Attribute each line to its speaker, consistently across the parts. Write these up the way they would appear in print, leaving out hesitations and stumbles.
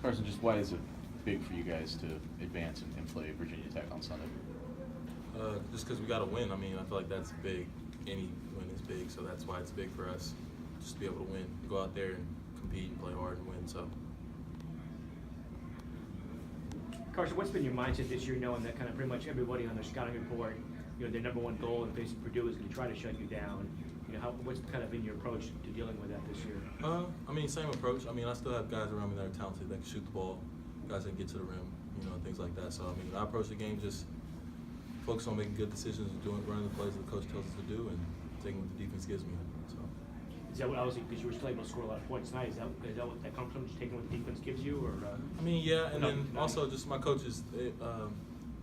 Speaker 1: Carsen, just why is it big for you guys to advance and play Virginia Tech on Sunday?
Speaker 2: Just because we got to win. I mean, I feel like that's big. Any win is big, so that's why it's big for us. Just to be able to win, go out there and compete and play hard and win. So.
Speaker 3: Carsen, what's been your mindset this year, knowing that kind of pretty much everybody on their scouting report, their number one goal in facing Purdue is going to try to shut you down? What's kind of been your approach to dealing with that this year?
Speaker 2: I mean, same approach. I mean, I still have guys around me that are talented, that can shoot the ball, guys that can get to the rim, things like that. So, I mean, I approach the game just focus on making good decisions and running the plays that the coach tells us to do and taking what the defense gives me. So.
Speaker 3: Is that what obviously, because you were still able to score a lot of points tonight, is that what that comes from, just taking what the defense gives you? Or
Speaker 2: I mean, yeah, and then also just my coaches,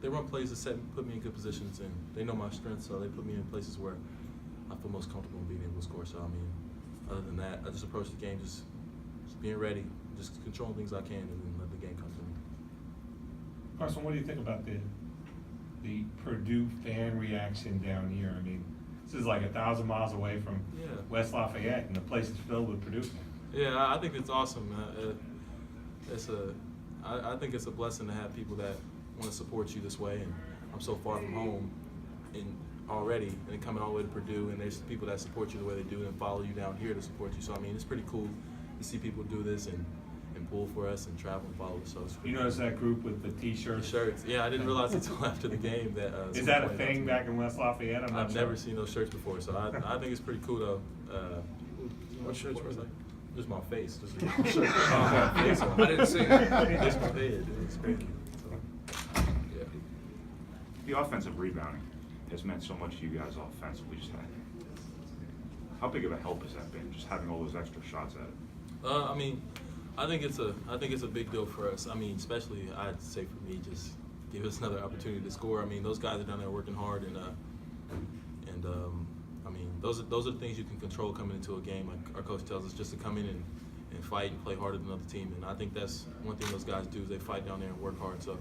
Speaker 2: they run plays that put me in good positions, and they know my strengths, so they put me in places where I feel most comfortable in being able to score. So, I mean, other than that, I just approach the game just being ready, just controlling things I can, and then let the game come to me.
Speaker 4: Carsen, what do you think about the Purdue fan reaction down here? I mean, this is like 1,000 miles away from West Lafayette, and the place is filled with Purdue fans.
Speaker 2: Yeah, I think it's awesome. I think it's a blessing to have people that want to support you this way, and I'm so far from home already, and coming all the way to Purdue, and there's people that support you the way they do and follow you down here to support you. So, I mean, it's pretty cool to see people do this and pull for us and travel and follow us. So it's
Speaker 4: you notice that group with the T-shirts?
Speaker 2: The shirts. Yeah, I didn't realize until after the game that.
Speaker 4: Is that a thing back in West Lafayette?
Speaker 2: I've never seen those shirts before, so I think it's pretty cool though. What shirts were they? Just my face. Just a shirt. My face. I didn't see it. Just my head. It's crazy. So, yeah.
Speaker 5: The offensive rebounding has meant so much to you guys offensively. How big of a help has that been? Just having all those extra shots at it.
Speaker 2: I mean, I think it's a big deal for us. I mean, especially I'd say for me, just give us another opportunity to score. I mean, those guys are down there working hard, and I mean, those are the things you can control coming into a game. Like our coach tells us, just to come in and fight and play harder than another team. And I think that's one thing those guys do is they fight down there and work hard. So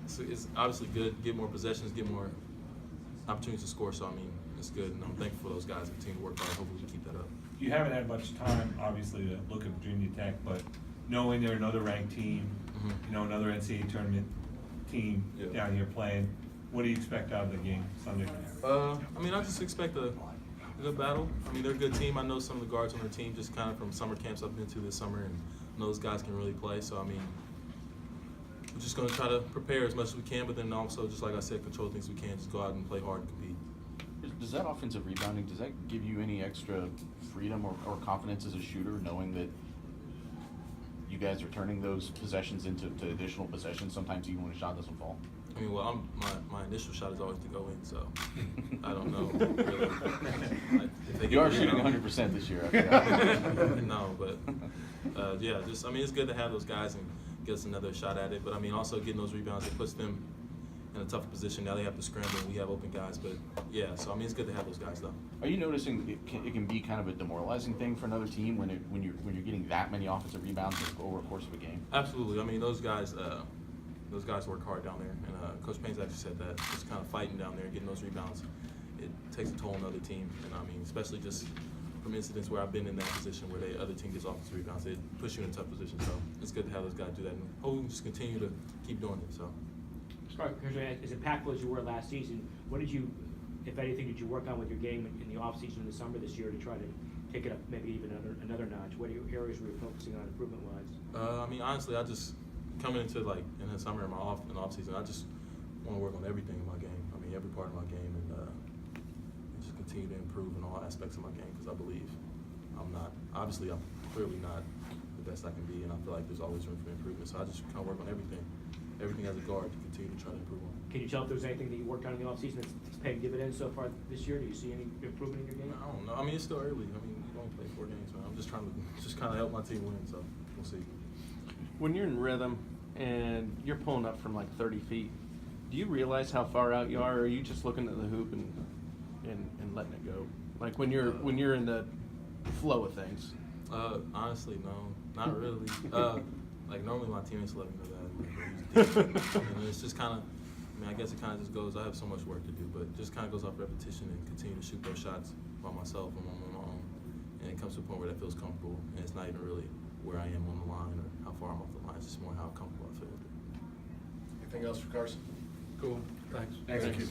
Speaker 2: it's obviously good. Get more possessions, get more opportunities to score. So I mean, it's good, and I'm thankful for those guys that continue to work hard. Hopefully we can keep that up.
Speaker 4: You haven't had much time, obviously, to look at Virginia Tech, but knowing they're another ranked team, another NCAA tournament team down here playing, what do you expect out of the game Sunday?
Speaker 2: I mean, I just expect a good battle. I mean, they're a good team. I know some of the guards on their team just kind of from summer camps I've been to this summer, and I know those guys can really play. So, I mean, we're just going to try to prepare as much as we can, but then also, just like I said, control things we can, just go out and play hard and compete.
Speaker 1: Does that offensive rebounding, does that give you any extra freedom or confidence as a shooter, knowing that you guys are turning those possessions into additional possessions, sometimes even when a shot doesn't fall?
Speaker 2: I mean, well, my initial shot is always to go in, so I don't know. Really.
Speaker 1: You are shooting 100% this year. I
Speaker 2: No, but yeah, just I mean, it's good to have those guys and get us another shot at it. But I mean, also getting those rebounds, it puts them in a tougher position. Now they have to scramble, and we have open guys. But yeah, so I mean, it's good to have those guys though.
Speaker 1: Are you noticing it can be kind of a demoralizing thing for another team when you're getting that many offensive rebounds over a course of a game?
Speaker 2: Absolutely. I mean, those guys work hard down there, and Coach Payne's actually said that. Just kind of fighting down there and getting those rebounds, it takes a toll on the other team. And I mean, especially just from incidents where I've been in that position where the other team gets offensive rebounds, it puts you in a tough position. So it's good to have those guys do that, and hopefully we can just continue to keep doing it. So.
Speaker 3: As impactful as you were last season, what did you, if anything, did you work on with your game in the off season in the summer this year to try to take it up maybe even another notch? What areas were you focusing on improvement wise?
Speaker 2: I mean, honestly, I just coming into like in the summer in my off season, I just want to work on everything in my game. I mean, every part of my game, and just continue to improve in all aspects of my game because I believe I'm clearly not the best I can be, and I feel like there's always room for improvement. So I just kind of work on everything as a guard to continue to try to improve on.
Speaker 3: Can you tell if there's anything that you worked on in the offseason that's paying dividends so far this year? Do you see any improvement in your game?
Speaker 2: I don't know. I mean, it's still early. I mean, we've only played 4 games, man. I'm just trying to kind of help my team win, so we'll see.
Speaker 6: When you're in rhythm and you're pulling up from like 30 feet, do you realize how far out you are, or are you just looking at the hoop and letting it go? Like when you're in the flow of things?
Speaker 2: Honestly, no, not really. Like normally my teammates let me know that. And it's just kind of, I mean, I guess it kind of just goes, I have so much work to do, but it just kind of goes off repetition and continue to shoot those shots by myself and on my own. And it comes to a point where that feels comfortable, and it's not even really where I am on the line or how far I'm off the line. It's just more how comfortable I feel with it.
Speaker 7: Anything else for Carson?
Speaker 2: Cool. Thanks.
Speaker 7: Thank you.